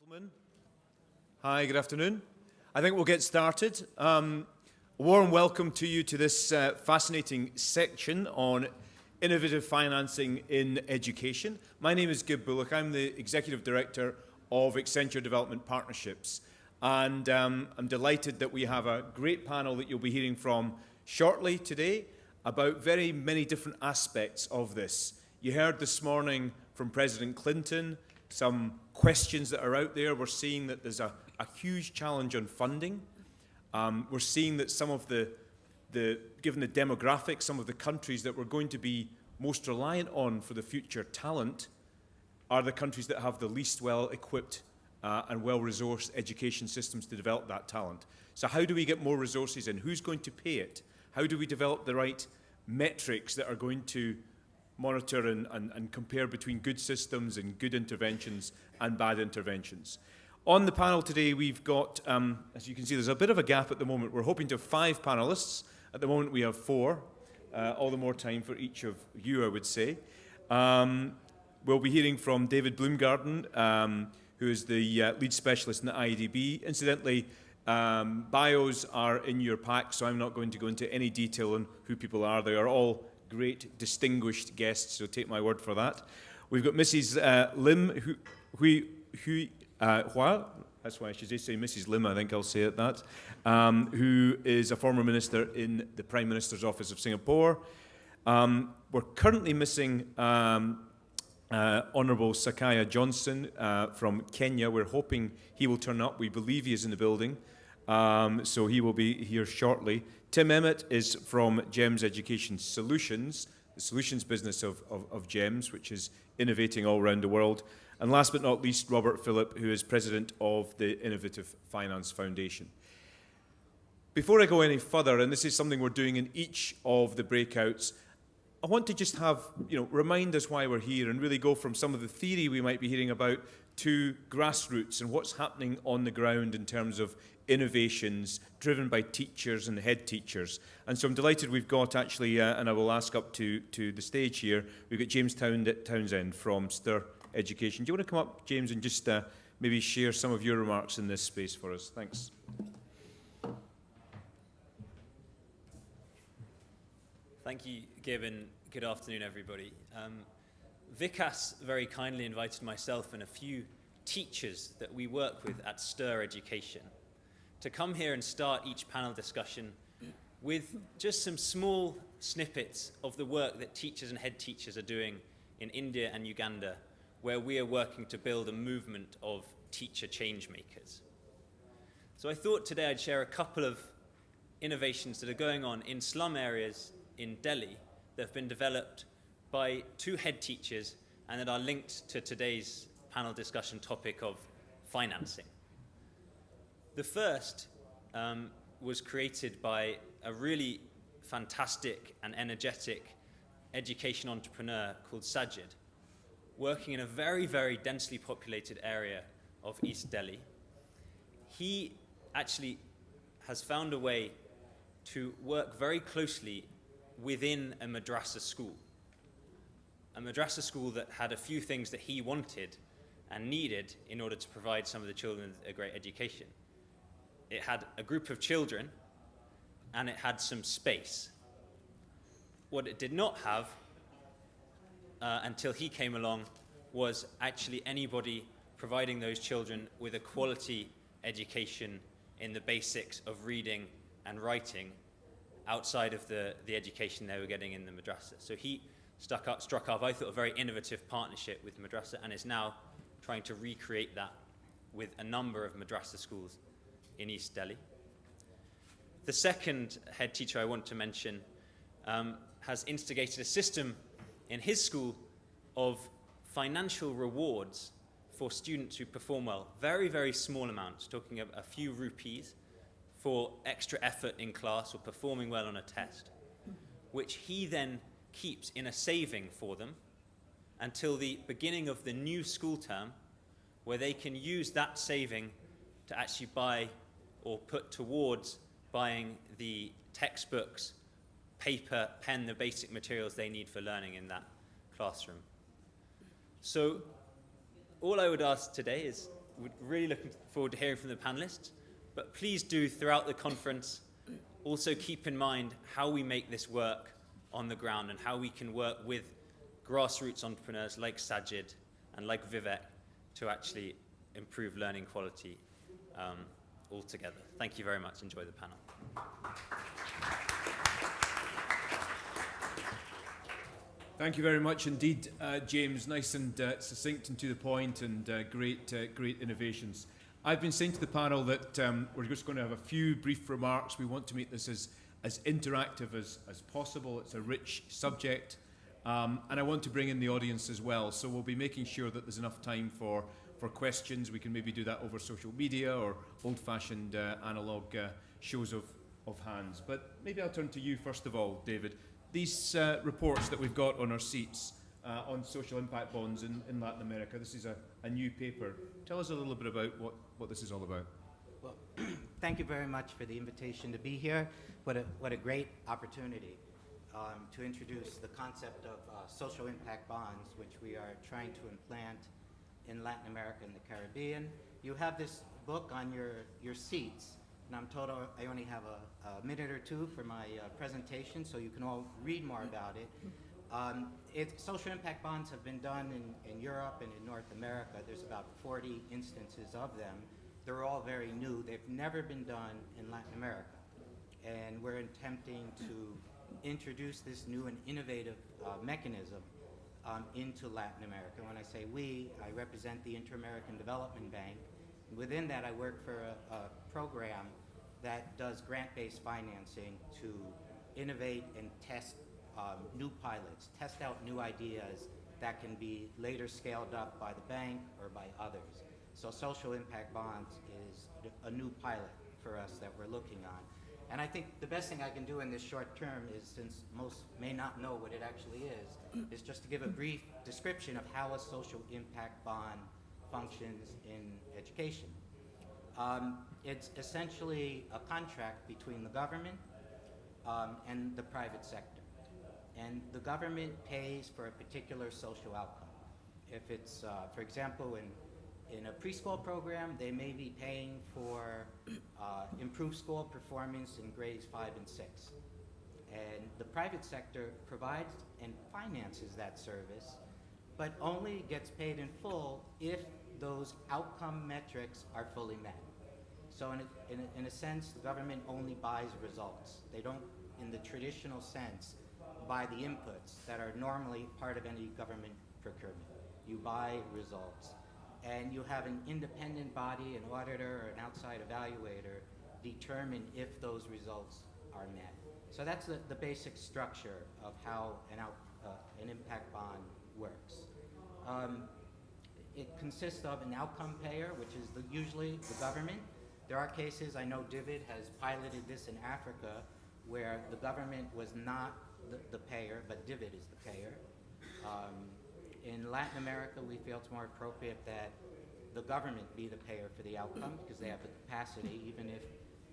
Gentlemen, hi, good afternoon. I think we'll get started. A warm welcome to you to this fascinating section on innovative financing in education. My name is Bulloch. I'm the Executive Director of Accenture Development Partnerships. And I'm delighted that we have a great panel that you'll be hearing from shortly today about very many different aspects of this. You heard this morning from President Clinton some questions that are out there. We're seeing that there's a huge challenge on funding. We're seeing that some of given the demographics, some of the countries that we're going to be most reliant on for the future talent are the countries that have the least well-equipped and well-resourced education systems to develop that talent. So how do we get more resources in? Who's going to pay it? How do we develop the right metrics that are going to monitor and compare between good systems and good interventions and bad interventions? On the panel today, we've got, as you can see, there's a bit of a gap at the moment. We're hoping to have 5 panelists. At the moment, we have 4. All the more time for each of you, I would say. We'll be hearing from David Bloomgarden, who is the lead specialist in the IDB. Incidentally, bios are in your pack, so I'm not going to go into any detail on who people are. They are all great, distinguished guests, so take my word for that. We've got Mrs. Lim, that's why I should say Mrs. Lim, I think I'll say it that, who is a former minister in the Prime Minister's Office of Singapore. We're currently missing Honourable Sakaja Johnson from Kenya. We're hoping he will turn up. We believe he is in the building, so he will be here shortly. Tim Emmett is from GEMS Education Solutions, the solutions business of GEMS, which is innovating all around the world. And last but not least, Robert Phillip, who is president of the Innovative Finance Foundation. Before I go any further, and this is something we're doing in each of the breakouts, I want to just remind us why we're here and really go from some of the theory we might be hearing about to grassroots and what's happening on the ground in terms of innovations driven by teachers and head teachers. And so I'm delighted we've got actually, and I will ask up to the stage here, we've got James Townsend from STIR Education. Do you want to come up, James, and just maybe share some of your remarks in this space for us? Thanks. Thank you, Gib, and good afternoon, everybody. Vikas very kindly invited myself and a few teachers that we work with at STIR Education to come here and start each panel discussion with just some small snippets of the work that teachers and head teachers are doing in India and Uganda, where we are working to build a movement of teacher change makers. So I thought today I'd share a couple of innovations that are going on in slum areas in Delhi that have been developed by 2 head teachers and that are linked to today's panel discussion topic of financing. The first was created by a really fantastic and energetic education entrepreneur called Sajid, working in a very, very densely populated area of East Delhi. He actually has found a way to work very closely within a madrasa school that had a few things that he wanted and needed in order to provide some of the children a great education. It had a group of children and it had some space. What it did not have until he came along was actually anybody providing those children with a quality education in the basics of reading and writing outside of the education they were getting in the madrasa. So he struck up, I thought, a very innovative partnership with madrasa and is now trying to recreate that with a number of madrasa schools in East Delhi. The second head teacher I want to mention has instigated a system in his school of financial rewards for students who perform well. Very, very small amounts, talking of a few rupees for extra effort in class or performing well on a test, which he then keeps in a saving for them until the beginning of the new school term, where they can use that saving to actually buy or put towards buying the textbooks, paper, pen, the basic materials they need for learning in that classroom. So all I would ask today is we're really looking forward to hearing from the panelists. But please do, throughout the conference, also keep in mind how we make this work on the ground and how we can work with grassroots entrepreneurs like Sajid and like Vivek to actually improve learning quality altogether. Thank you very much. Enjoy the panel. Thank you very much indeed, James. Nice and succinct and to the point, and great innovations. I've been saying to the panel that we're just going to have a few brief remarks. We want to make this as interactive as possible. It's a rich subject, and I want to bring in the audience as well. So we'll be making sure that there's enough time for questions. We can maybe do that over social media or old-fashioned analog shows of hands. But maybe I'll turn to you first of all, David. These reports that we've got on our seats on social impact bonds in Latin America, this is a new paper. Tell us a little bit about what this is all about. Well, thank you very much for the invitation to be here. What a great opportunity to introduce the concept of social impact bonds, which we are trying to implant in Latin America and the Caribbean. You have this book on your seats, and I'm told I only have a minute or two for my presentation, so you can all read more about it. Social impact bonds have been done in Europe and in North America. There's about 40 instances of them. They're all very new. They've never been done in Latin America. And we're attempting to introduce this new and innovative mechanism into Latin America. When I say we, I represent the Inter-American Development Bank. Within that, I work for a program that does grant-based financing to innovate and test new pilots, test out new ideas that can be later scaled up by the bank or by others. So social impact bonds is a new pilot for us that we're looking on. And I think the best thing I can do in this short term is, since most may not know what it actually is just to give a brief description of how a social impact bond functions in education. It's essentially a contract between the government and the private sector. And the government pays for a particular social outcome. If it's, for example, in a preschool program, they may be paying for improved school performance in grades 5 and 6. And the private sector provides and finances that service, but only gets paid in full if those outcome metrics are fully met. So in a sense, the government only buys results. They don't, in the traditional sense, buy the inputs that are normally part of any government procurement. You buy results. And you have an independent body, an auditor or an outside evaluator, determine if those results are met. So that's the basic structure of how an impact bond works. It consists of an outcome payer, which is usually the government. There are cases, I know David has piloted this in Africa, where the government was not the payer, but David is the payer. In Latin America, we feel it's more appropriate that the government be the payer for the outcome because they have the capacity, even if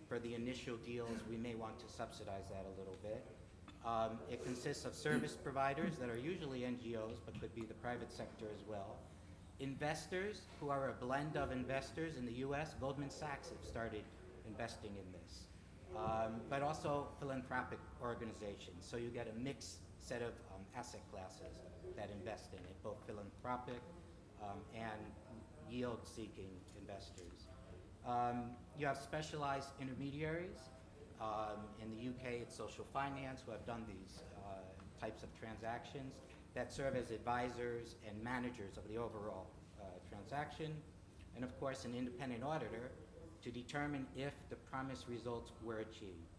for the initial deals we may want to subsidize that a little bit. It consists of service providers that are usually NGOs, but could be the private sector as well. Investors, who are a blend of investors in the US, Goldman Sachs have started investing in this. But also philanthropic organizations. So you get a mixed set of asset classes that invest in it, both philanthropic and yield-seeking investors. You have specialized intermediaries. In the UK, it's social finance, who have done these types of transactions that serve as advisors and managers of the overall transaction. And of course, an independent auditor to determine if the promised results were achieved,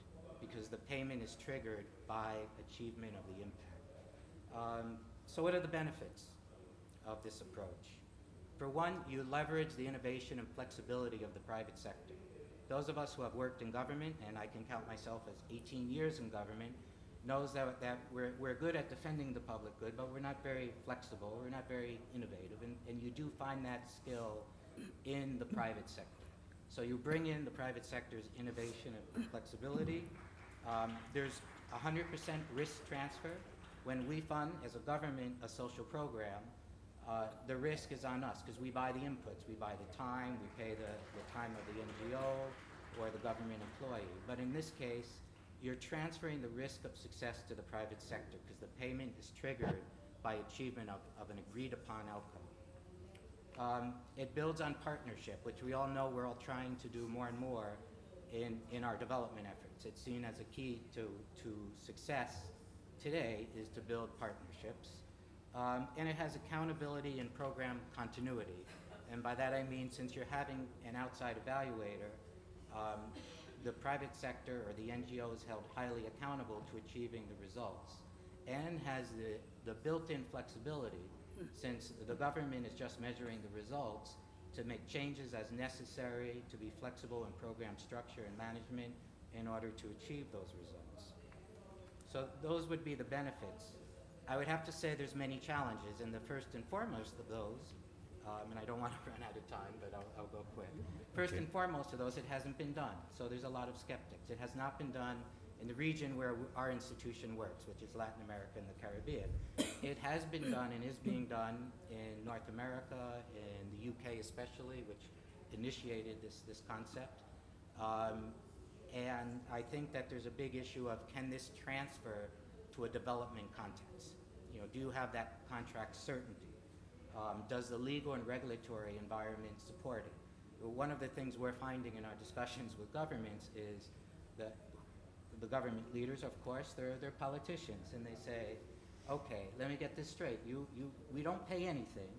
because the payment is triggered by achievement of the impact. So what are the benefits of this approach? For one, you leverage the innovation and flexibility of the private sector. Those of us who have worked in government, and I can count myself as 18 years in government, knows that we're good at defending the public good, but we're not very flexible, we're not very innovative, and you do find that skill in the private sector. So you bring in the private sector's innovation and flexibility. There's 100% risk transfer. When we fund, as a government, a social program, the risk is on us because we buy the inputs, we buy the time, we pay the time of the NGO or the government employee. But in this case, you're transferring the risk of success to the private sector because the payment is triggered by achievement of an agreed upon outcome. It builds on partnership, which we all know we're all trying to do more and more in our development efforts. It's seen as a key to success today is to build partnerships. And it has accountability and program continuity. And by that I mean, since you're having an outside evaluator, the private sector or the NGO is held highly accountable to achieving the results and has the built-in flexibility, since the government is just measuring the results, to make changes as necessary, to be flexible in program structure and management in order to achieve those results. So those would be the benefits. I would have to say there's many challenges, and the first and foremost of those, and I don't want to run out of time, but I'll go quick. First and foremost of those, it hasn't been done. So there's a lot of skeptics. It has not been done in the region where our institution works, which is Latin America and the Caribbean. It has been done and is being done in North America, in the UK especially, which initiated this concept. And I think that there's a big issue of, can this transfer to a development context? You know, do you have that contract certainty? Does the legal and regulatory environment support it? One of the things we're finding in our discussions with governments is that the government leaders, of course, they're politicians, and they say, okay, let me get this straight. We don't pay anything,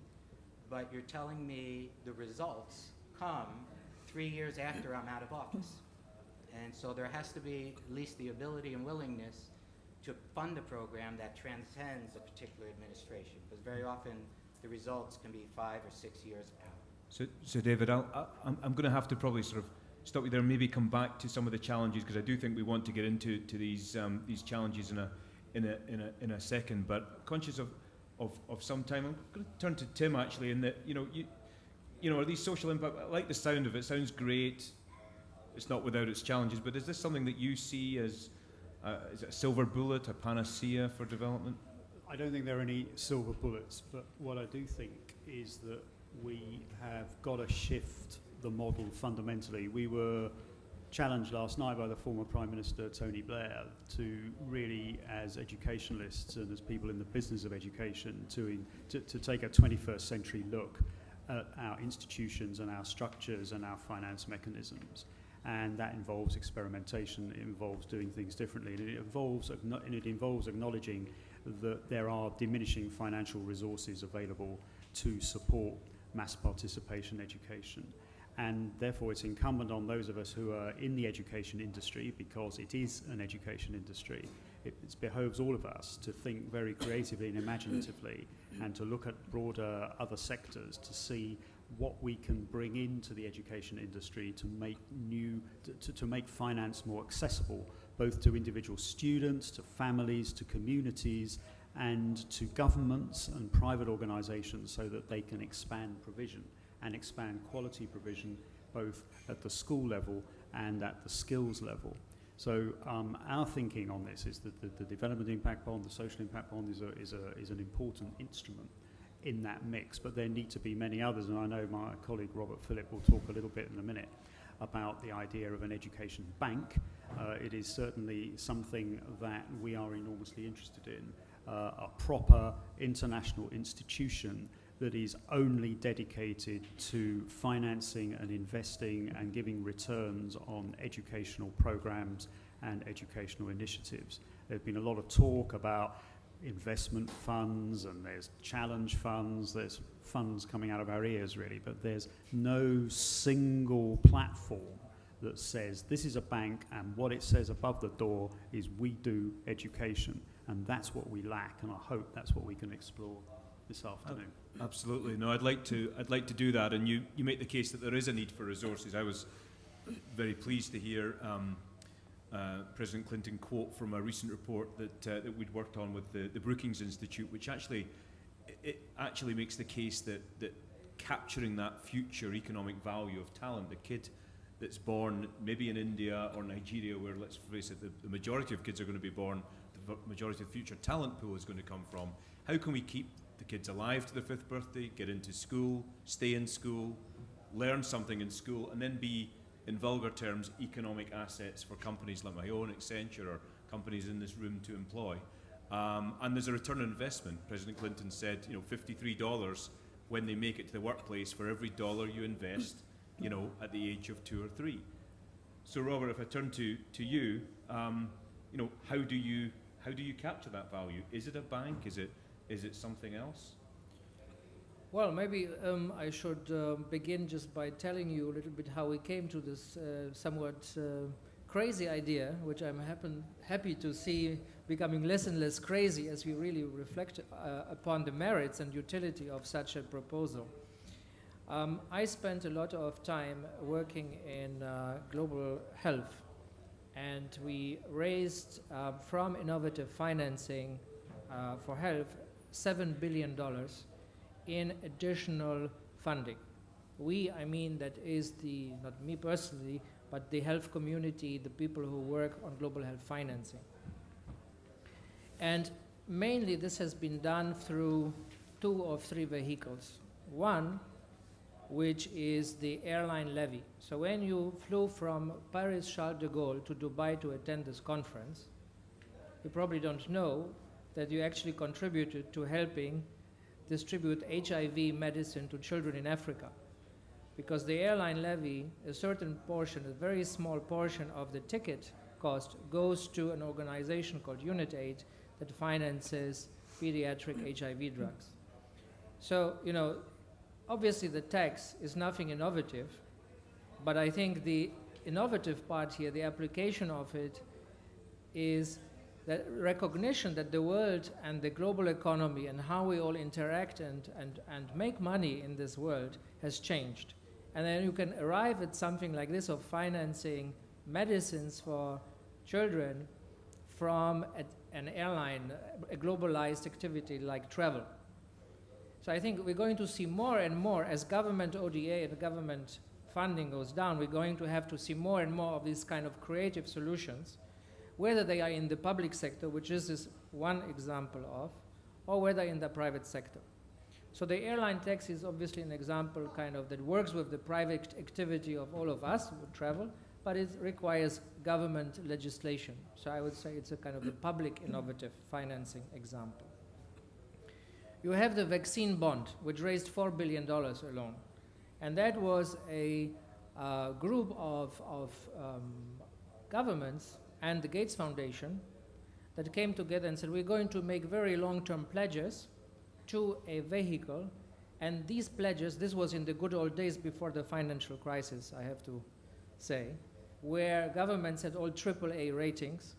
but you're telling me the results come 3 years after I'm out of office. And so there has to be at least the ability and willingness to fund a program that transcends a particular administration, because very often the results can be 5 or 6 years out. So David, I'm going to have to probably sort of stop you there and maybe come back to some of the challenges, because I do think we want to get into these challenges in a second. But conscious of some time, I'm going to turn to Tim actually, in that you know, are these social impact? I like the sound of it. Sounds great. It's not without its challenges, but is this something that you see as is it a silver bullet, a panacea for development? I don't think there are any silver bullets, but what I do think is that we have got to shift the model fundamentally. We were challenged last night by the former Prime Minister Tony Blair to really, as educationalists and as people in the business of education, to take a 21st century look at our institutions and our structures and our finance mechanisms. And that involves experimentation, it involves doing things differently, and it involves acknowledging that there are diminishing financial resources available to support mass participation education. And therefore it's incumbent on those of us who are in the education industry, because it is an education industry, it behoves all of us to think very creatively and imaginatively and to look at broader other sectors to see what we can bring into the education industry to make to make finance more accessible, both to individual students, to families, to communities, and to governments and private organisations, so that they can expand provision and expand quality provision, both at the school level and at the skills level. So our thinking on this is that the development impact bond, the social impact bond, is an important instrument in that mix, but there need to be many others, and I know my colleague Robert Phillip will talk a little bit in a minute about the idea of an education bank. It is certainly something that we are enormously interested in, a proper international institution that is only dedicated to financing and investing and giving returns on educational programs and educational initiatives. There's been a lot of talk about investment funds, and there's challenge funds, there's funds coming out of our ears really, but there's no single platform that says this is a bank and what it says above the door is we do education, and that's what we lack, and I hope that's what we can explore this afternoon. Absolutely. No, I'd like to do that, and you make the case that there is a need for resources. I was very pleased to hear President Clinton quote from a recent report that we'd worked on with the Brookings Institute, which actually makes the case that capturing that future economic value of talent, the kid that's born maybe in India or Nigeria, where, let's face it, the majority of kids are going to be born, the majority of the future talent pool is going to come from. How can we keep the kids alive to their 5th birthday, get into school, stay in school, learn something in school, and then be, in vulgar terms, economic assets for companies like my own, Accenture, or companies in this room to employ. And there's a return on investment. President Clinton said, you know, $53 when they make it to the workplace for every dollar you invest, you know, at the age of 2 or 3. So, Robert, if I turn to you, you know, how do you capture that value? Is it a bank? Is it something else? Well, maybe I should begin just by telling you a little bit how we came to this somewhat crazy idea, which I'm happy to see becoming less and less crazy as we really reflect upon the merits and utility of such a proposal. I spent a lot of time working in global health, and we raised from innovative financing for health $7 billion in additional funding. I mean that is not me personally, but the health community, the people who work on global health financing. And mainly this has been done through 2 of 3 vehicles. One, which is the airline levy. So when you flew from Paris Charles de Gaulle to Dubai to attend this conference, you probably don't know that you actually contributed to helping distribute HIV medicine to children in Africa. Because the airline levy, a certain portion, a very small portion of the ticket cost goes to an organization called UnitAid that finances pediatric HIV drugs. So, you know, obviously the tax is nothing innovative, but I think the innovative part here, the application of it, is that recognition that the world and the global economy and how we all interact and make money in this world has changed. And then you can arrive at something like this of financing medicines for children from an airline, a globalized activity like travel. So I think we're going to see more and more as government ODA and government funding goes down, we're going to have to see more and more of these kind of creative solutions, whether they are in the public sector, which is this one example of, or whether in the private sector. So the airline tax is obviously an example kind of that works with the private activity of all of us who travel, but it requires government legislation. So I would say it's a kind of a public innovative financing example. You have the vaccine bond, which raised $4 billion alone. And that was a group of governments and the Gates Foundation that came together and said, we're going to make very long-term pledges to a vehicle. And these pledges, this was in the good old days before the financial crisis, I have to say, where governments had all AAA ratings.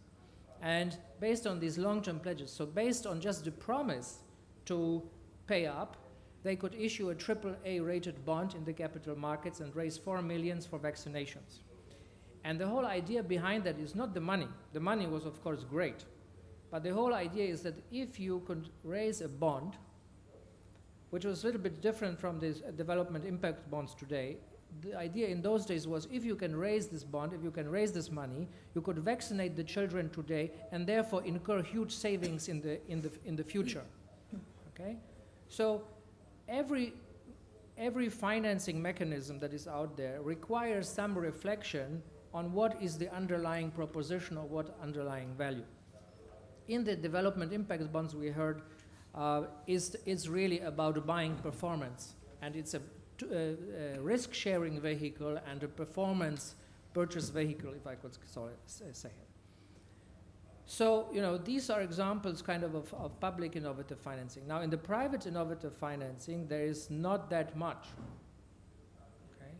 And based on these long-term pledges, so based on just the promise to pay up, they could issue a AAA rated bond in the capital markets and raise $4 million for vaccinations. And the whole idea behind that is not the money. The money was, of course, great. But the whole idea is that if you could raise a bond, which was a little bit different from these development impact bonds today, the idea in those days was if you can raise this bond, if you can raise this money, you could vaccinate the children today and therefore incur huge savings in the future. Okay? So every financing mechanism that is out there requires some reflection on what is the underlying proposition or what underlying value. In the development impact bonds we heard is really about buying performance, and it's a risk-sharing vehicle and a performance purchase vehicle, if I could say it. So, you know, these are examples kind of public innovative financing. Now, in the private innovative financing, there is not that much. Okay?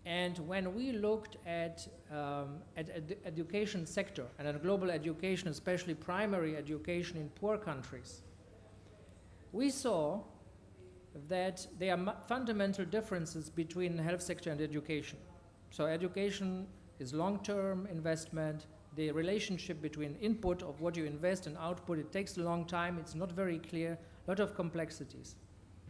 And when we looked at the education sector and at global education, especially primary education in poor countries, we saw that there are fundamental differences between the health sector and education. So education is long-term investment. The relationship between input of what you invest and output, it takes a long time. It's not very clear, a lot of complexities.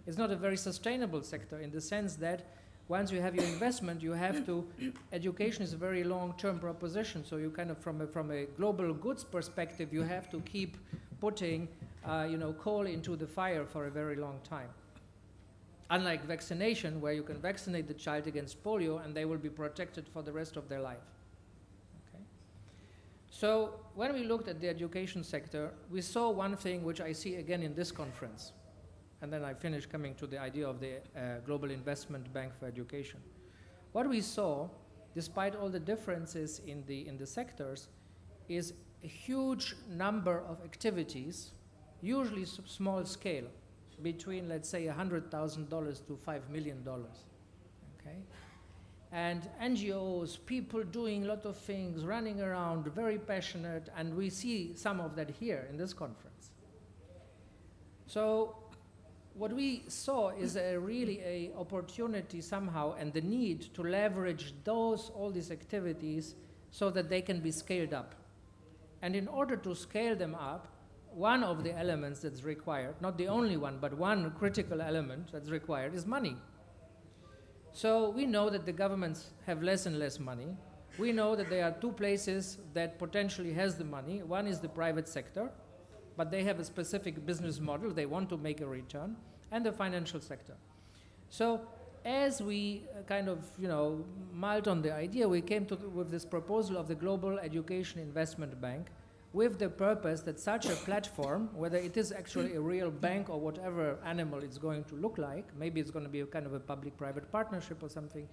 It's not a very sustainable sector in the sense that once you have your investment, you have to, education is a very long-term proposition. So you kind of, from a global goods perspective, you have to keep putting coal into the fire for a very long time. Unlike vaccination, where you can vaccinate the child against polio and they will be protected for the rest of their life. Okay? So when we looked at the education sector, we saw one thing which I see again in this conference. And then I finish coming to the idea of the Global Investment Bank for Education. What we saw, despite all the differences in the sectors, is a huge number of activities, usually small scale, between, let's say, $100,000 to $5 million, okay? And NGOs, people doing a lot of things, running around, very passionate, and we see some of that here in this conference. So what we saw is really a opportunity somehow and the need to leverage all these activities so that they can be scaled up. And in order to scale them up, one of the elements that's required, not the only one, but one critical element that's required is money. So we know that the governments have less and less money. We know that there are two places that potentially has the money. One is the private sector, but they have a specific business model. They want to make a return, and the financial sector. So as we kind of, mulled on the idea, we came with this proposal of the Global Education Investment Bank with the purpose that such a platform, whether it is actually a real bank or whatever animal it's going to look like, maybe it's going to be a kind of a public-private partnership or something,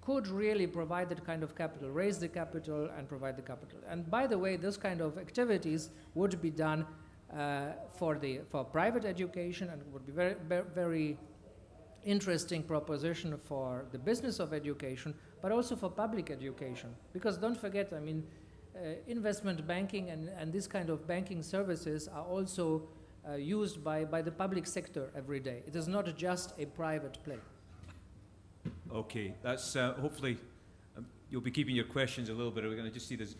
could really provide that kind of capital, raise the capital and provide the capital. And by the way, this kind of activities would be done for private education, and would be very, very interesting proposition for the business of education, but also for public education. Because don't forget, investment banking and this kind of banking services are also used by the public sector every day. It is not just a private play. Okay, that's hopefully you'll be keeping your questions a little bit. We're going to just see this,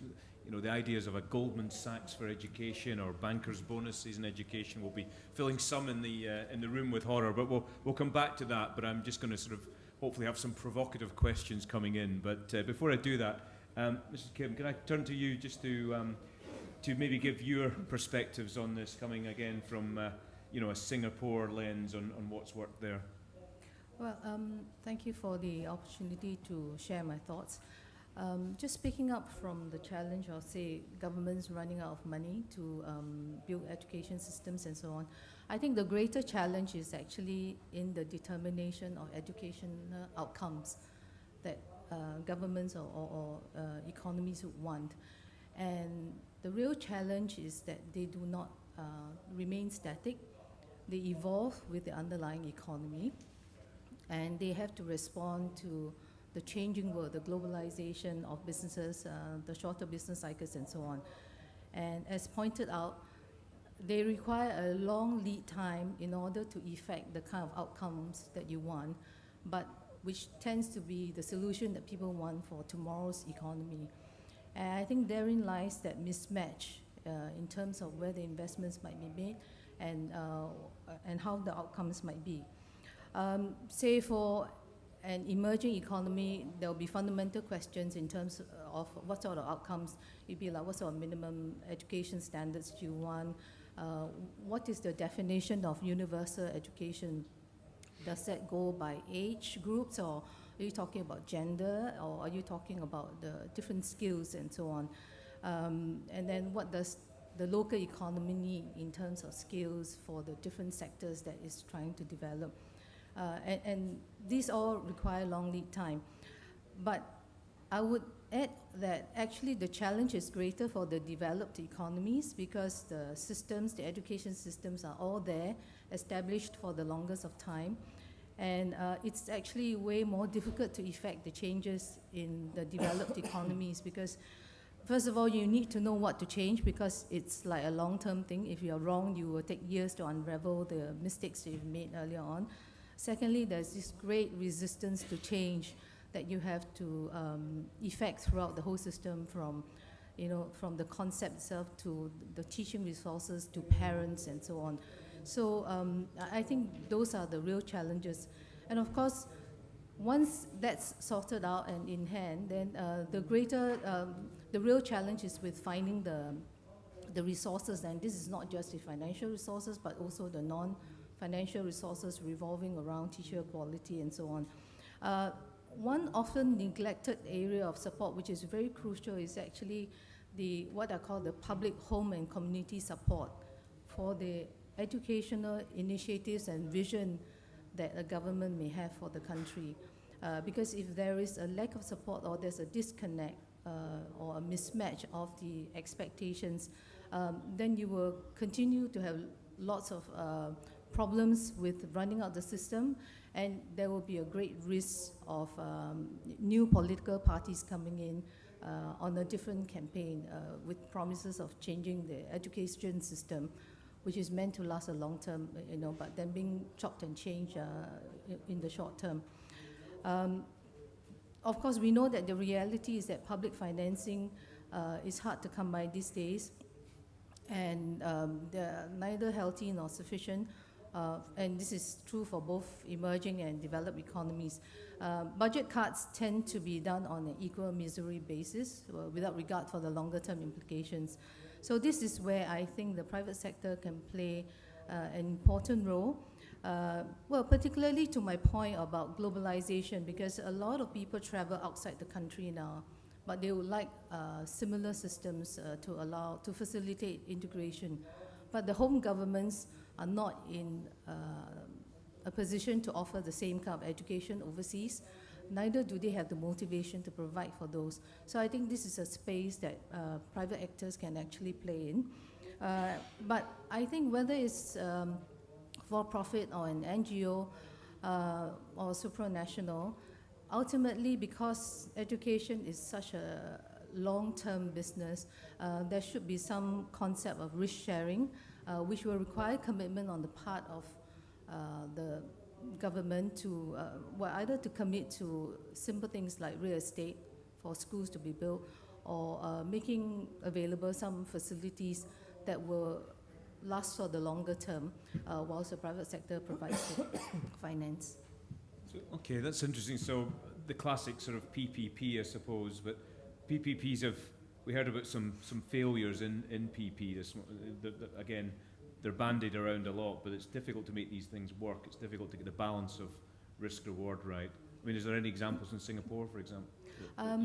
the ideas of a Goldman Sachs for education or bankers' bonuses in education. We'll be filling some in the room with horror, but we'll come back to that. But I'm just going to sort of hopefully have some provocative questions coming in. But before I do that, Mrs. Kim, can I turn to you just to maybe give your perspectives on this, coming again from a Singapore lens on what's worked there? Well, thank you for the opportunity to share my thoughts. Just picking up from the challenge of, say, governments running out of money to build education systems and so on, I think the greater challenge is actually in the determination of educational outcomes that governments or economies would want. And the real challenge is that they do not remain static. They evolve with the underlying economy, and they have to respond to the changing world, the globalization of businesses, the shorter business cycles, and so on. And as pointed out, they require a long lead time in order to effect the kind of outcomes that you want, but which tends to be the solution that people want for tomorrow's economy. And I think therein lies that mismatch in terms of where the investments might be made and how the outcomes might be. Say for an emerging economy, there will be fundamental questions in terms of what sort of outcomes. It'd be like, what sort of minimum education standards do you want? What is the definition of universal education? Does that go by age groups, or are you talking about gender, or are you talking about the different skills and so on? And then what does the local economy need in terms of skills for the different sectors that it's trying to develop? And these all require long lead time. But I would add that actually the challenge is greater for the developed economies, because the systems, the education systems are all there, established for the longest of time. And it's actually way more difficult to effect the changes in the developed economies, because first of all, you need to know what to change, because it's like a long-term thing. If you're wrong, you will take years to unravel the mistakes that you've made earlier on. Secondly, there's this great resistance to change that you have to effect throughout the whole system, from the concept itself to the teaching resources to parents and so on. So I think those are the real challenges. And of course, once that's sorted out and in hand, then the real challenge is with finding the resources, and this is not just the financial resources, but also the non-financial resources revolving around teacher quality and so on. One often neglected area of support, which is very crucial, is actually what I call the public home and community support for the educational initiatives and vision that a government may have for the country. Because if there is a lack of support or there's a disconnect or a mismatch of the expectations, then you will continue to have lots of problems with running out the system, and there will be a great risk of new political parties coming in on a different campaign with promises of changing the education system, which is meant to last a long term, but then being chopped and changed in the short term. Of course, we know that the reality is that public financing is hard to come by these days, and they're neither healthy nor sufficient. And this is true for both emerging and developed economies. Budget cuts tend to be done on an equal misery basis without regard for the longer term implications. So this is where I think the private sector can play an important role. Well, particularly to my point about globalization, because a lot of people travel outside the country now, but they would like similar systems to facilitate integration. But the home governments are not in a position to offer the same kind of education overseas. Neither do they have the motivation to provide for those. So I think this is a space that private actors can actually play in. But I think whether it's for-profit or an NGO or supranational, ultimately, because education is such a long-term business, there should be some concept of risk sharing, which will require commitment on the part of the government to, either to commit to simple things like real estate for schools to be built, or making available some facilities that will last for the longer term, whilst the private sector provides the finance. So, okay, that's interesting. So the classic sort of PPP, I suppose, but PPPs we heard about some failures in PP. Again, they're bandied around a lot, but it's difficult to make these things work. It's difficult to get the balance of risk-reward right. I mean, is there any examples in Singapore, for example, that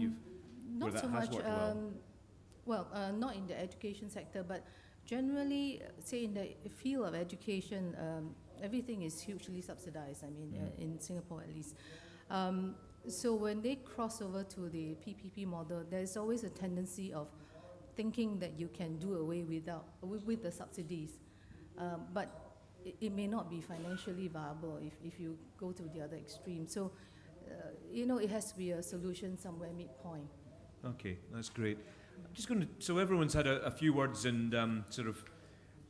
where that has worked well? Not in the education sector, but generally, say in the field of education, everything is hugely subsidized, I mean, in Singapore at least. So when they cross over to the PPP model, there's always a tendency of thinking that you can do away with the subsidies. But it may not be financially viable if you go to the other extreme. So, it has to be a solution somewhere midpoint. Okay, that's great. I'm just going to, so everyone's had a few words and sort of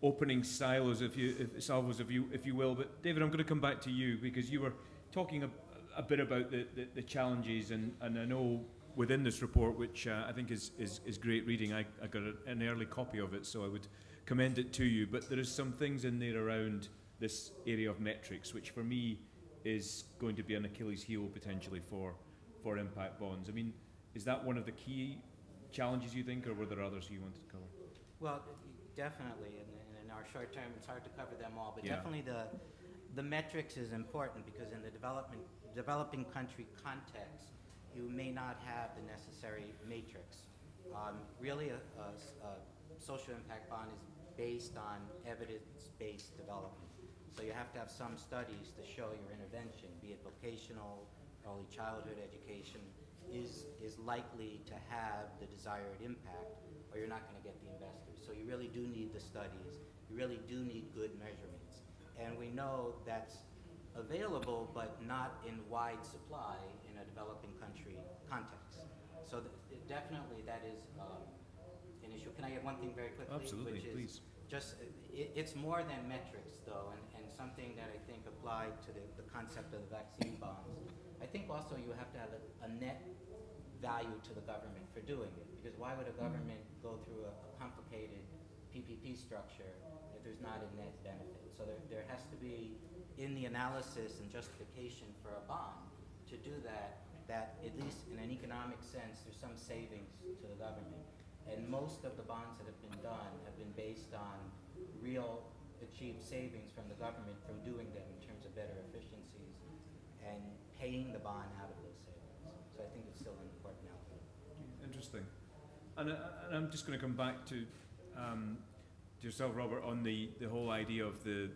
opening silos, if you will. But David, I'm going to come back to you because you were talking a bit about the challenges, and I know within this report, which I think is great reading. I got an early copy of it, so I would commend it to you. But there is some things in there around this area of metrics, which for me is going to be an Achilles heel potentially for impact bonds. I mean, is that one of the key challenges you think, or were there others you wanted to cover? Well, definitely. In our short term, it's hard to cover them all, but definitely the metrics is important, because in the developing country context, you may not have the necessary matrix. Really, a social impact bond is based on evidence-based development. So you have to have some studies to show your intervention, be it vocational, early childhood education, is likely to have the desired impact, or you're not going to get the investors. So you really do need the studies. You really do need good measurements. And we know that's available, but not in wide supply in a developing country context. So definitely that is an issue. Can I get one thing very quickly? Absolutely, which is please. Just, it's more than metrics, though, and something that I think applied to the concept of the vaccine bonds. I think also you have to have a net value to the government for doing it, because why would a government go through a complicated PPP structure if there's not a net benefit? So there has to be, in the analysis and justification for a bond, to do that at least in an economic sense, there's some savings to the government. And most of the bonds that have been done have been based on real achieved savings from the government from doing them in terms of better efficiencies and paying the bond out of those savings. So I think it's still an important element. Interesting. And I'm just going to come back to yourself, Robert, on the whole idea of the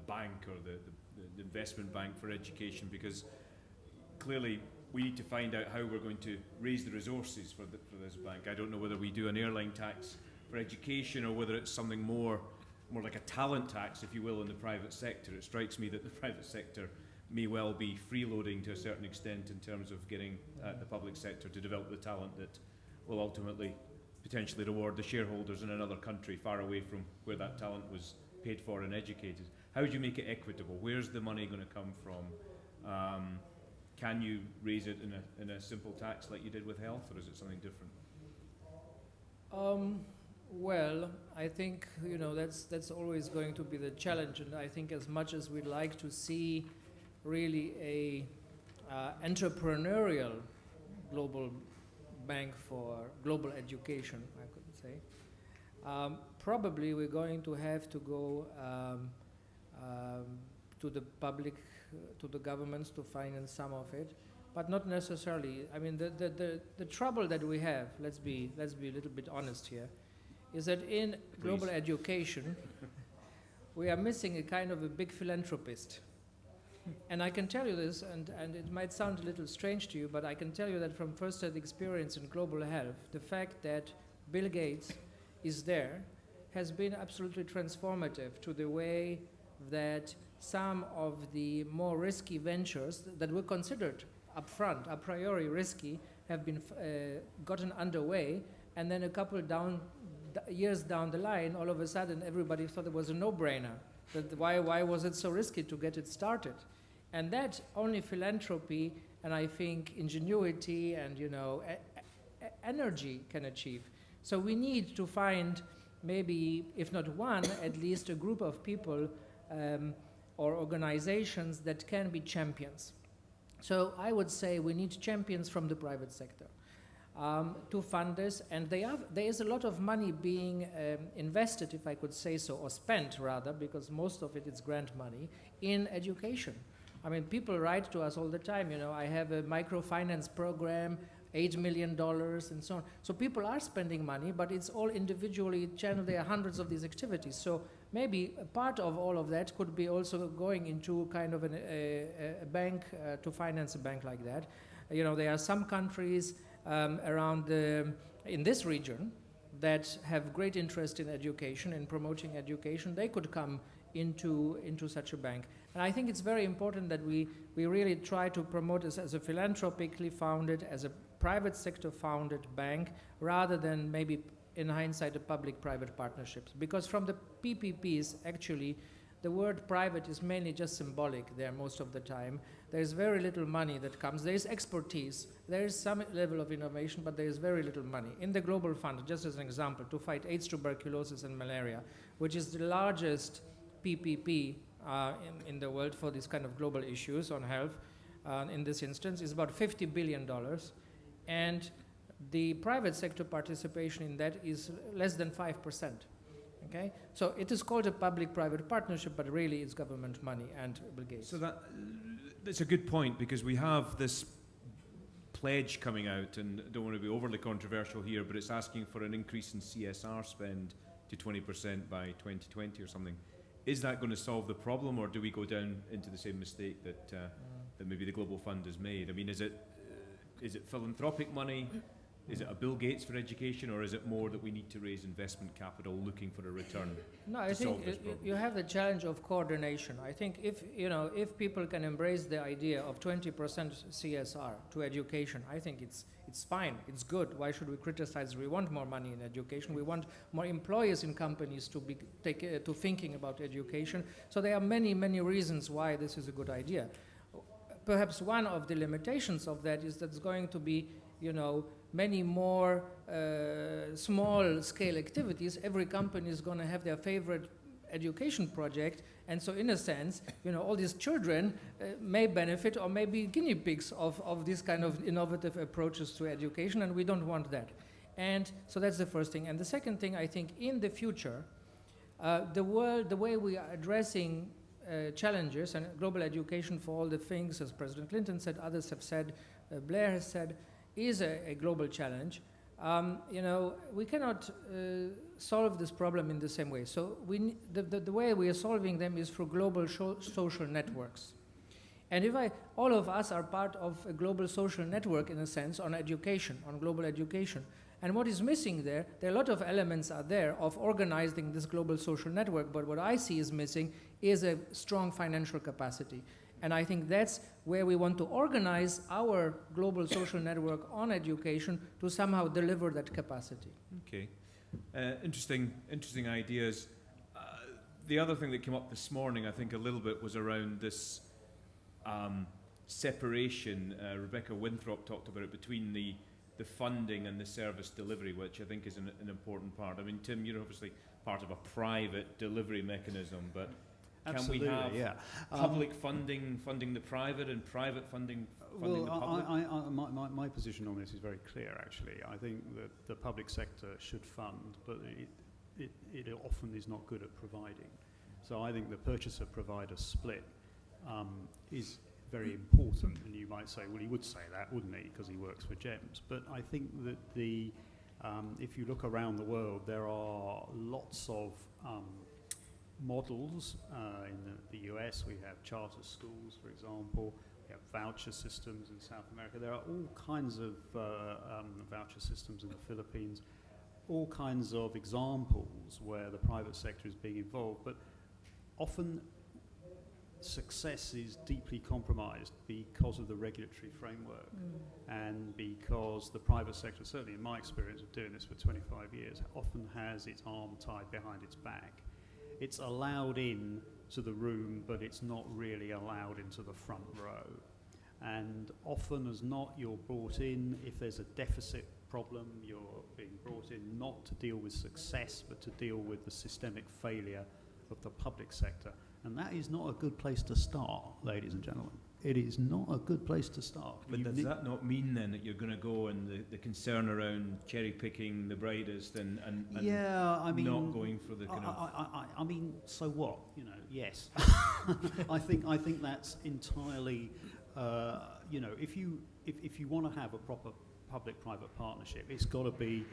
bank or the investment bank for education, because clearly we need to find out how we're going to raise the resources for this bank. I don't know whether we do an airline tax for education or whether it's something more like a talent tax, if you will, in the private sector. It strikes me that the private sector may well be freeloading to a certain extent in terms of getting the public sector to develop the talent that will ultimately potentially reward the shareholders in another country far away from where that talent was paid for and educated. How do you make it equitable? Where's the money going to come from? Can you raise it in a simple tax like you did with health, or is it something different? Well, I think that's always going to be the challenge, and I think as much as we'd like to see really a entrepreneurial global bank for global education, I could say, probably we're going to have to go to the public, to the governments to finance some of it, but not necessarily. I mean, the trouble that we have, let's be a little bit honest here, is that in global education, we are missing a kind of a big philanthropist. And I can tell you this, and it might sound a little strange to you, but I can tell you that from first-hand experience in global health, the fact that Bill Gates is there has been absolutely transformative to the way that some of the more risky ventures that were considered upfront, a priori risky, have been gotten underway, and then a couple years down the line, all of a sudden everybody thought it was a no-brainer. That why was it so risky to get it started? And that only philanthropy and I think ingenuity and energy can achieve. So we need to find maybe, if not one, at least a group of people or organizations that can be champions. So I would say we need champions from the private sector to fund this, and there is a lot of money being invested, if I could say so, or spent rather, because most of it is grant money, in education. I mean, people write to us all the time, I have a microfinance program, $8 million and so on. So people are spending money, but it's all individually channeled. There are hundreds of these activities. So maybe a part of all of that could be also going into kind of a bank to finance a bank like that. There are some countries around in this region that have great interest in education, in promoting education. They could come into such a bank. And I think it's very important that we really try to promote this as a philanthropically founded, as a private sector founded bank, rather than maybe in hindsight a public-private partnerships. Because from the PPPs, actually, the word private is mainly just symbolic there most of the time. There is very little money that comes. There is expertise. There is some level of innovation, but there is very little money. In the Global Fund, just as an example, to fight AIDS, tuberculosis, and malaria, which is the largest PPP in the world for these kind of global issues on health, in this instance, is about $50 billion. And the private sector participation in that is less than 5%. Okay? So it is called a public-private partnership, but really it's government money and Bill Gates. So that's a good point, because we have this pledge coming out, and I don't want to be overly controversial here, but it's asking for an increase in CSR spend to 20% by 2020 or something. Is that going to solve the problem, or do we go down into the same mistake that maybe the Global Fund has made? I mean, is it philanthropic money? Is it a Bill Gates for education, or is it more that we need to raise investment capital looking for a return? No, I think you have the challenge of coordination. I think if people can embrace the idea of 20% CSR to education, I think it's fine, it's good. Why should we criticize? We want more money in education. We want more employees in companies to to thinking about education. So there are many, many reasons why this is a good idea. Perhaps one of the limitations of that is that it's going to be, many more small-scale activities. Every company is going to have their favorite education project, and so in a sense, all these children may benefit or may be guinea pigs of these kind of innovative approaches to education, and we don't want that. And so that's the first thing. And the second thing, I think, in the future, the way we are addressing challenges, and global education for all the things, as President Clinton said, others have said, Blair has said, is a global challenge. We cannot solve this problem in the same way. So the way we are solving them is through global social networks. And all of us are part of a global social network, in a sense, on education, on global education. And what is missing there are a lot of elements are there of organizing this global social network, but what I see is missing is a strong financial capacity. And I think that's where we want to organize our global social network on education to somehow deliver that capacity. Okay. Interesting ideas. The other thing that came up this morning, I think a little bit, was around this separation. Rebecca Winthrop talked about it, between the funding and the service delivery, which I think is an important part. I mean, Tim, you're obviously part of a private delivery mechanism, but Absolutely, can we have yeah. public funding the private, and private funding the public? My position on this is very clear, actually. I think that the public sector should fund, but it often is not good at providing. So I think the purchaser-provider split is very important, and you might say, well, he would say that, wouldn't he, because he works for GEMS. But I think that if you look around the world, there are lots of models. In the US, we have charter schools, for example. We have voucher systems in South America. There are all kinds of voucher systems in the Philippines, all kinds of examples where the private sector is being involved, but often success is deeply compromised because of the regulatory framework and because the private sector, certainly in my experience of doing this for 25 years, often has its arm tied behind its back. It's allowed in to the room, but it's not really allowed into the front row. And often as not, you're brought in, if there's a deficit problem, you're being brought in not to deal with success, but to deal with the systemic failure of the public sector. And that is not a good place to start, ladies and gentlemen. It is not a good place to start. But does that not mean then that you're going to go and the concern around cherry picking the brightest and yeah, I mean, not going for the kind of... I mean, so what? Yes. I think that's entirely, if you want to have a proper public-private partnership, it's got to be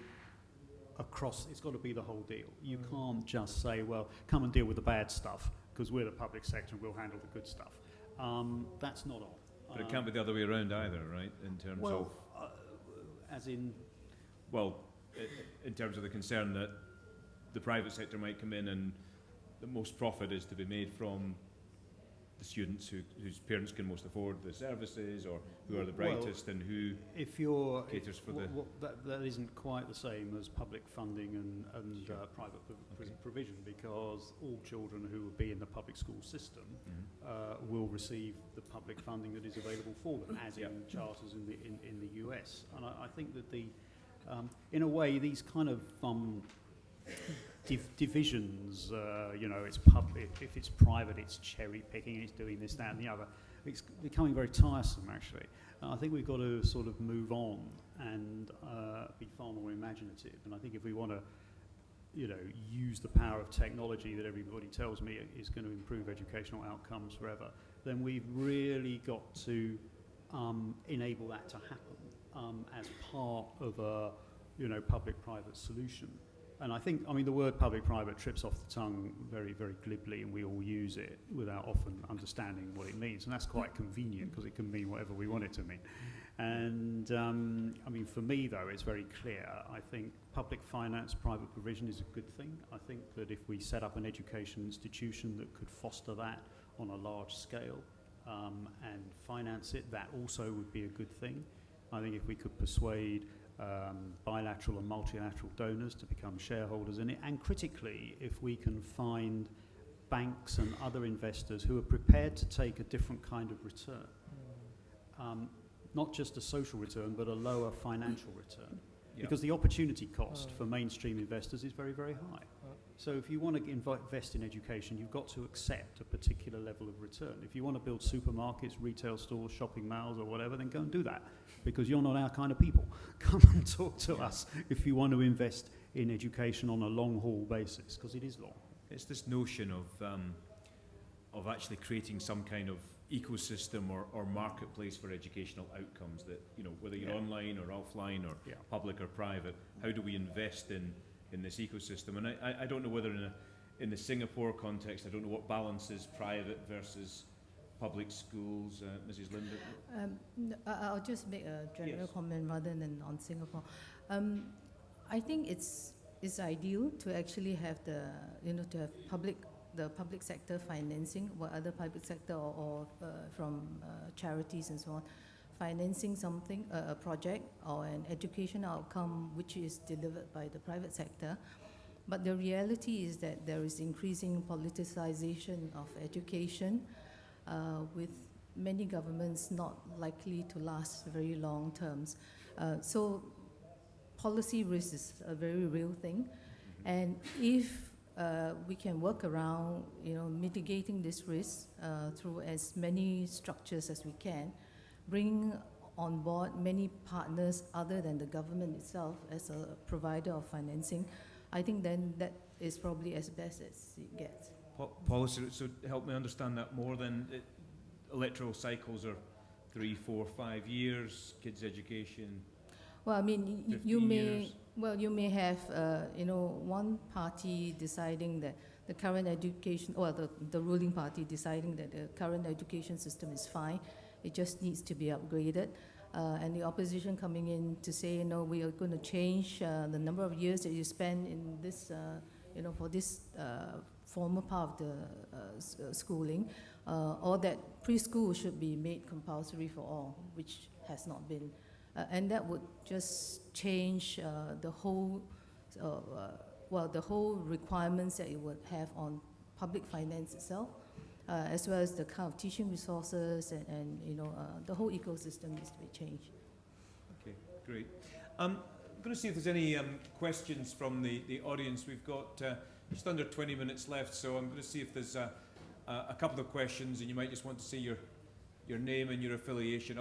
it's got to be the whole deal. You can't just say, well, come and deal with the bad stuff, because we're the public sector and we'll handle the good stuff. That's not all. But it can't be the other way around either, right? In terms of... as in... Well, in terms of the concern that the private sector might come in and the most profit is to be made from the students whose parents can most afford the services, or who are the brightest, and who caters for that isn't quite the same as public funding and Sure. Private provision, because all children who will be in the public school system will receive the public funding that is available for them, as in charters in the US. And I think that in a way, these kind of divisions, it's public, if it's private, it's cherry picking, it's doing this, that and the other. It's becoming very tiresome, actually. I think we've got to sort of move on and be far more imaginative. And I think if we want to, use the power of technology that everybody tells me is going to improve educational outcomes forever, then we've really got to enable that to happen as part of a, public-private solution. And I think, the word public-private trips off the tongue very, very glibly, and we all use it without often understanding what it means. And that's quite convenient, because it can mean whatever we want it to mean. And, for me, though, it's very clear. I think public finance, private provision is a good thing. I think that if we set up an education institution that could foster that on a large scale and finance it, that also would be a good thing. I think if we could persuade bilateral and multilateral donors to become shareholders in it, and critically, if we can find banks and other investors who are prepared to take a different kind of return, not just a social return, but a lower financial return, because the opportunity cost for mainstream investors is very, very high. So if you want to invest in education, you've got to accept a particular level of return. If you want to build supermarkets, retail stores, shopping malls or whatever, then go and do that, because you're not our kind of people. Come and talk to us if you want to invest in education on a long-haul basis, because it is long. It's this notion of actually creating some kind of ecosystem or marketplace for educational outcomes that, you know, whether you're online or offline or public or private, how do we invest in this ecosystem? And I don't know whether in the Singapore context, I don't know what balance is private versus public schools. Mrs. Linda? I'll just make a general comment rather than on Singapore. I think it's ideal to actually have the public sector financing, or other public sector or from charities and so on, financing something, a project or an education outcome which is delivered by the private sector. But the reality is that there is increasing politicization of education, with many governments not likely to last very long terms. So policy risk is a very real thing. And if we can work around, mitigating this risk through as many structures as we can, bring on board many partners other than the government itself as a provider of financing, I think then that is probably as best as it gets. Policy, so help me understand that more then. Electoral cycles are 3, 4, 5 years, kids' education. Well, I mean, you may have, one party deciding that the current education, or the ruling party deciding that the current education system is fine, it just needs to be upgraded. And the opposition coming in to say, no, we are going to change the number of years that you spend in this, for this former part of the schooling, or that preschool should be made compulsory for all, which has not been. And that would just change the whole requirements that it would have on public finance itself, as well as the kind of teaching resources and the whole ecosystem needs to be changed. Okay, great. I'm going to see if there's any questions from the audience. We've got just under 20 minutes left, so I'm going to see if there's a couple of questions, and you might just want to say your name and your affiliation.